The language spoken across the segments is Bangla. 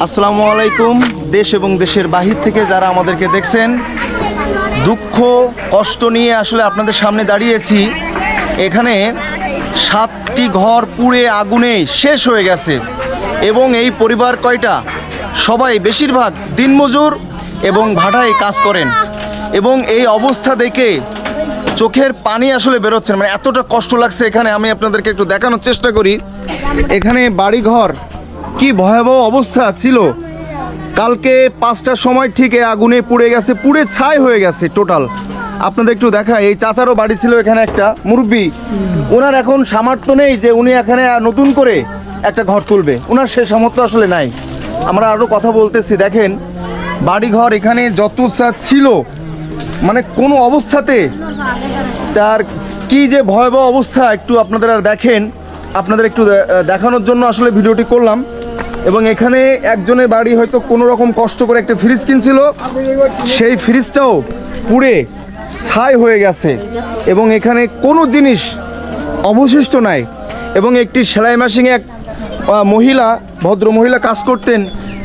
আসসালামু আলাইকুম। দেশ এবং দেশের বাহির থেকে যারা আমাদেরকে দেখছেন, দুঃখ কষ্ট নিয়ে আসলে আপনাদের সামনে দাঁড়িয়েছি। এখানে 7টি ঘর পুড়ে আগুনে শেষ হয়ে গেছে এবং এই পরিবার কয়টা, সবাই বেশিরভাগ দিনমজুর এবং ভাড়ায় কাজ করেন এবং এই অবস্থা দেখে চোখের পানি আসলে বেরোচ্ছে, মানে এতটা কষ্ট লাগছে। এখানে আমি আপনাদেরকে একটু দেখানোর চেষ্টা করি। এখানে বাড়িঘর কি ভয়াবহ অবস্থা ছিল। কালকে 5টার সময় ঠিক আগুনে পুড়ে গেছে, পুড়ে ছাই হয়ে গেছে টোটাল। আপনাদের একটু দেখায়, এই চাচারও বাড়ি ছিল এখানে, একটা মুরব্বী। ওনার এখন সামর্থ্য নেই যে উনি এখানে নতুন করে একটা ঘর তুলবে, ওনার সে সামর্থ্য আসলে নাই। আমরা আরও কথা বলতেছি। দেখেন বাড়িঘর এখানে যত ছিল, মানে কোনো অবস্থাতে তার কি যে ভয়াবহ অবস্থা একটু আপনাদের আর দেখেন, আপনাদের একটু দেখানোর জন্য আসলে ভিডিওটি করলাম। এবং এখানে একজনের বাড়ি হয়তো কোনো রকম কষ্ট করে একটা ফ্রিজ কিনছিল, সেই ফ্রিজটাও পুড়ে ছাই হয়ে গেছে এবং এখানে কোনো জিনিস অবশিষ্ট নাই। এবং একটি সেলাই মেশিনে এক মহিলা, ভদ্র মহিলা কাজ করতেন,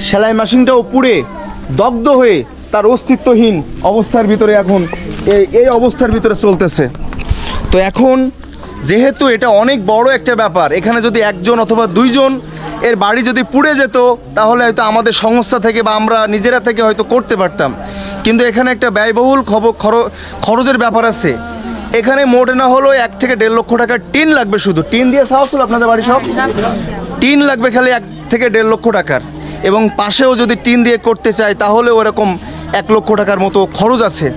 সেলাই মেশিনটাও পুড়ে দগ্ধ হয়ে তার অস্তিত্বহীন অবস্থার ভিতরে এখন এই অবস্থার ভিতরে চলতেছে। তো এখন যেহেতু এটা অনেক বড় একটা ব্যাপার, এখানে যদি একজন অথবা দুইজন এর বাড়ি যদি পুড়ে যেত তাহলে হয়তো আমাদের সংস্থা থেকে বা আমরা নিজেরা থেকে হয়তো করতে পারতাম, কিন্তু এখানে একটা ব্যয়বহুল খরচের ব্যাপার আছে। এখানে মোটে না হলো 1 থেকে 1.5 লক্ষ টাকার টিন লাগবে, শুধু টিন দিয়ে সাহস হলো আপনাদের বাড়ি সব টিন লাগবে খালি 1 থেকে 1.5 লক্ষ টাকার। এবং পাশেও যদি টিন দিয়ে করতে চায় তাহলে ওরকম 1 লক্ষ টাকার মতো খরচ আছে।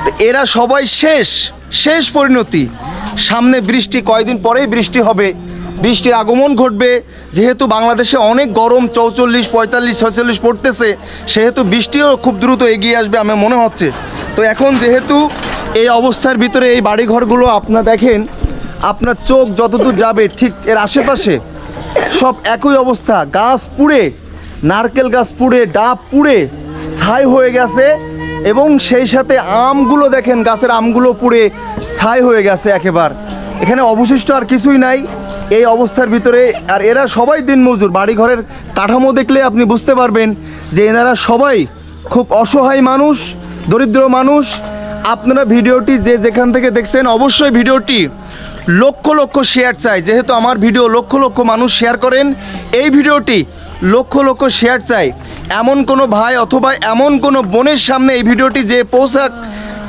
তো এরা সবাই শেষ পরিণতি। সামনে বৃষ্টি, কয়েকদিন পরেই বৃষ্টি হবে, বৃষ্টির আগমন ঘটবে। যেহেতু বাংলাদেশে অনেক গরম, 44, 45, 46 পড়তেছে, সেহেতু বৃষ্টিও খুব দ্রুত এগিয়ে আসবে আমার মনে হচ্ছে। তো এখন যেহেতু এই অবস্থার ভিতরে এই বাড়িঘরগুলো আপনারা দেখেন, আপনার চোখ যতদূর যাবে ঠিক এর আশেপাশে সব একই অবস্থা। গাছ পুড়ে, নারকেল গাছ পুড়ে, ডাব পুড়ে ছাই হয়ে গেছে এবং সেই সাথে আমগুলো দেখেন, গাছের আমগুলো পুড়ে ছাই হয়ে গেছে একেবারে। এখানে অবশিষ্ট আর কিছুই নাই এই অবস্থার ভিতরে। আর এরা সবাই দিনমজুর। বাড়িঘরের কাঠামো দেখলে আপনি বুঝতে পারবেন যে এনারা সবাই খুব অসহায় মানুষ, দরিদ্র মানুষ। আপনারা ভিডিওটি যে যেখান থেকে দেখছেন অবশ্যই ভিডিওটি লক্ষ লক্ষ শেয়ার চাই। যেহেতু আমার ভিডিও লক্ষ লক্ষ মানুষ শেয়ার করেন, এই ভিডিওটি লক্ষ লক্ষ শেয়ার চাই। এমন কোনো ভাই অথবা এমন কোনো বোনের সামনে এই ভিডিওটি যে পৌঁছাক,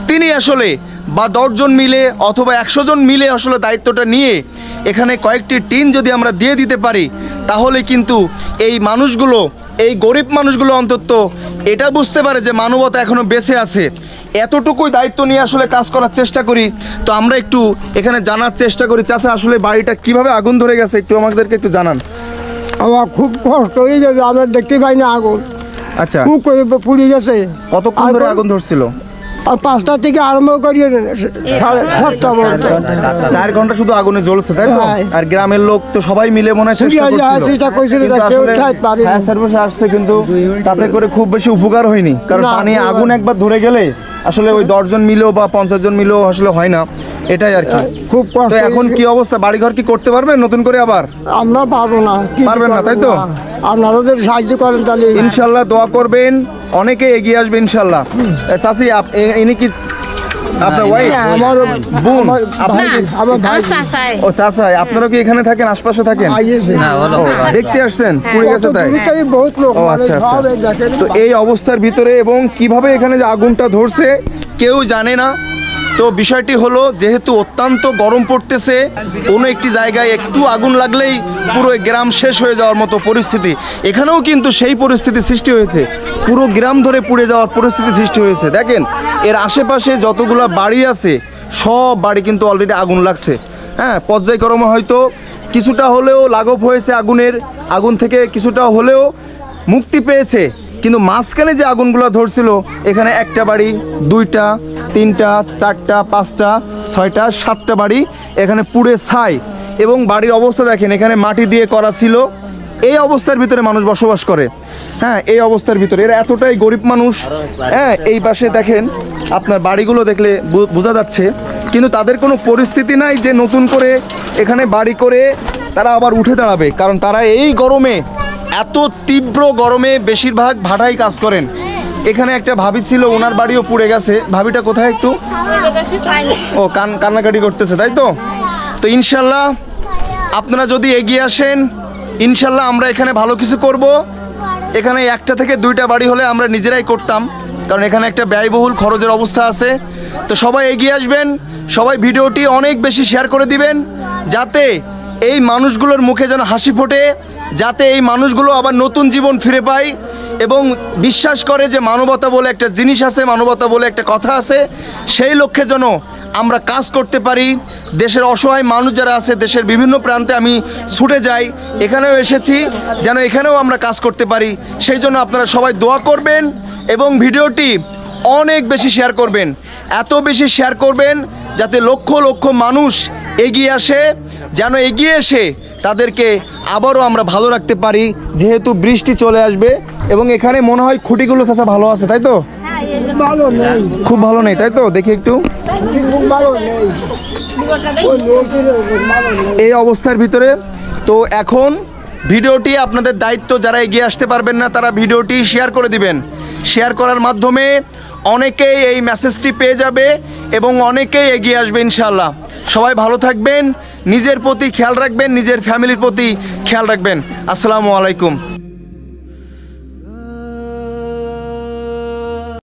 তিনি আসলে বা 10 জন মিলে অথবা 100 জন মিলে আসলে দায়িত্বটা নিয়ে এখানে কয়েকটি টিন যদি আমরা দিয়ে দিতে পারি, তাহলে কিন্তু এই মানুষগুলো, এই গরিব মানুষগুলো অন্তত এটা বুঝতে পারে যে মানবতা এখনো বেঁচে আছে। এতটুকুই দায়িত্ব নিয়ে আসলে কাজ করার চেষ্টা করি। তো আমরা একটু এখানে জানার চেষ্টা করি, চাচা আসলে বাড়িটা কিভাবে আগুন ধরে গেছে একটু আমাদেরকে একটু জানান। আমার খুব কষ্ট হয়ে গেছে, আমরা দেখতে পাই না আগুন। আচ্ছা, খুব করে পুড়ে গেছে। কতক্ষণ ধরে আগুন ধরছিল? আর 5টা থেকে আরম্ভ করি 7টা পর্যন্ত 4 ঘন্টা শুধু আগুনে জ্বলছে, তাই তো? আর গ্রামের লোক তো সবাই মিলে মনে হয় চেষ্টা করছিল, ফায়ার সার্ভিস আসছে, কিন্তু তাতে করে খুব বেশি উপকার হয়নি। কারণ পানি আগুন একবার ধরে গেলে আসলে ওই 10 জন মিলেও বা 50 জন মিলেও আসলে হয় না, এটাই আর কি। খুব কষ্ট। এখন কি অবস্থা, বাড়িঘর কি করতে পারবেন নতুন করে আবার? আমরা পারবো না, পারবেন না, তাই তো? আপনারা যদি সাহায্য করেন তাহলে ইনশাল্লাহ দোয়া করবেন, অনেকে এগিয়ে আসবে ইনশাল্লাহ। চাচি ইনি কি আপনার ওয়াইফ? আমার বোন, আমার ভাই। ও চাচা, আপনারা কি এখানে থাকেন, আশপাশে থাকেন? দেখতে আসছেন পুড়ে গেছে তাই? বহুত লোক। ও আচ্ছা। তো এই অবস্থার ভিতরে এবং কিভাবে এখানে যে আগুনটা ধরছে কেউ জানে না। তো বিষয়টি হলো, যেহেতু অত্যন্ত গরম পড়তেছে, কোনো একটি জায়গায় একটু আগুন লাগলেই পুরো গ্রাম শেষ হয়ে যাওয়ার মতো পরিস্থিতি। এখানেও কিন্তু সেই পরিস্থিতি সৃষ্টি হয়েছে, পুরো গ্রাম ধরে পুড়ে যাওয়ার পরিস্থিতি সৃষ্টি হয়েছে। দেখেন এর আশেপাশে যতগুলো বাড়ি আছে সব বাড়ি কিন্তু অলরেডি আগুন লাগছে। হ্যাঁ, পর্যায়ক্রমে হয়তো কিছুটা হলেও লাঘব হয়েছে, আগুন থেকে কিছুটা হলেও মুক্তি পেয়েছে, কিন্তু মাঝখানে যে আগুনগুলো ধরছিল, এখানে একটা বাড়ি, 2টা, 3টা, 4টা, 5টা, 6টা, 7টা বাড়ি এখানে পুড়ে ছাই। এবং বাড়ির অবস্থা দেখেন, এখানে মাটি দিয়ে করা ছিল। এই অবস্থার ভিতরে মানুষ বসবাস করে। হ্যাঁ, এই অবস্থার ভিতরে এরা এতটাই গরিব মানুষ। হ্যাঁ, এই পাশে দেখেন আপনার বাড়িগুলো দেখলে বোঝা যাচ্ছে, কিন্তু তাদের কোনো পরিস্থিতি নাই যে নতুন করে এখানে বাড়ি করে তারা আবার উঠে দাঁড়াবে। কারণ তারা এই গরমে এত তীব্র গরমে বেশিরভাগ ভাটাই কাজ করেন। এখানে একটা ভাবি ছিল, ওনার বাড়িও পুড়ে গেছে। ভাবিটা কোথায় একটু ও কান্নাকাটি করতেছে, তাই তো? তো ইনশাল্লাহ আপনারা যদি এগিয়ে আসেন, ইনশাল্লাহ আমরা এখানে ভালো কিছু করব। এখানে একটা থেকে দুইটা বাড়ি হলে আমরা নিজেরাই করতাম, কারণ এখানে একটা ব্যয়বহুল খরচের অবস্থা আছে। তো সবাই এগিয়ে আসবেন, সবাই ভিডিওটি অনেক বেশি শেয়ার করে দিবেন, যাতে এই মানুষগুলোর মুখে যেন হাসি ফোটে, যাতে এই মানুষগুলো আবার নতুন জীবন ফিরে পায় এবং বিশ্বাস করে যে মানবতা বলে একটা জিনিস আছে, মানবতা বলে একটা কথা আছে। সেই লক্ষ্যে যেন আমরা কাজ করতে পারি। দেশের অসহায় মানুষ যারা আছে, দেশের বিভিন্ন প্রান্তে আমি ছুটে যাই, এখানেও এসেছি, যেন এখানেও আমরা কাজ করতে পারি। সেই জন্য আপনারা সবাই দোয়া করবেন এবং ভিডিওটি অনেক বেশি শেয়ার করবেন, এত বেশি শেয়ার করবেন যাতে লক্ষ লক্ষ মানুষ এগিয়ে আসে, যেন এগিয়ে এসে তাদেরকে আবারও আমরা ভালো রাখতে পারি। যেহেতু বৃষ্টি চলে আসবে এবং এখানে মনে হয় খুঁটিগুলো চাচা ভালো আছে, তাই তো? ভালো নেই, খুব ভালো নেই, তাই তো? দেখি একটু খুব ভালো নেই, ওই লোকের ভালো নেই। এই অবস্থার ভিতরে। তো এখন ভিডিওটি আপনাদের দায়িত্ব, যারা এগিয়ে আসতে পারবেন না তারা ভিডিওটি শেয়ার করে দিবেন। শেয়ার করার মাধ্যমে অনেকেই এই মেসেজটি পেয়ে যাবে এবং অনেকেই এগিয়ে আসবে ইনশাআল্লাহ। সবাই ভালো থাকবেন, নিজের প্রতি খেয়াল রাখবেন, নিজের ফ্যামিলির প্রতি খেয়াল রাখবেন। আসসালামু আলাইকুম।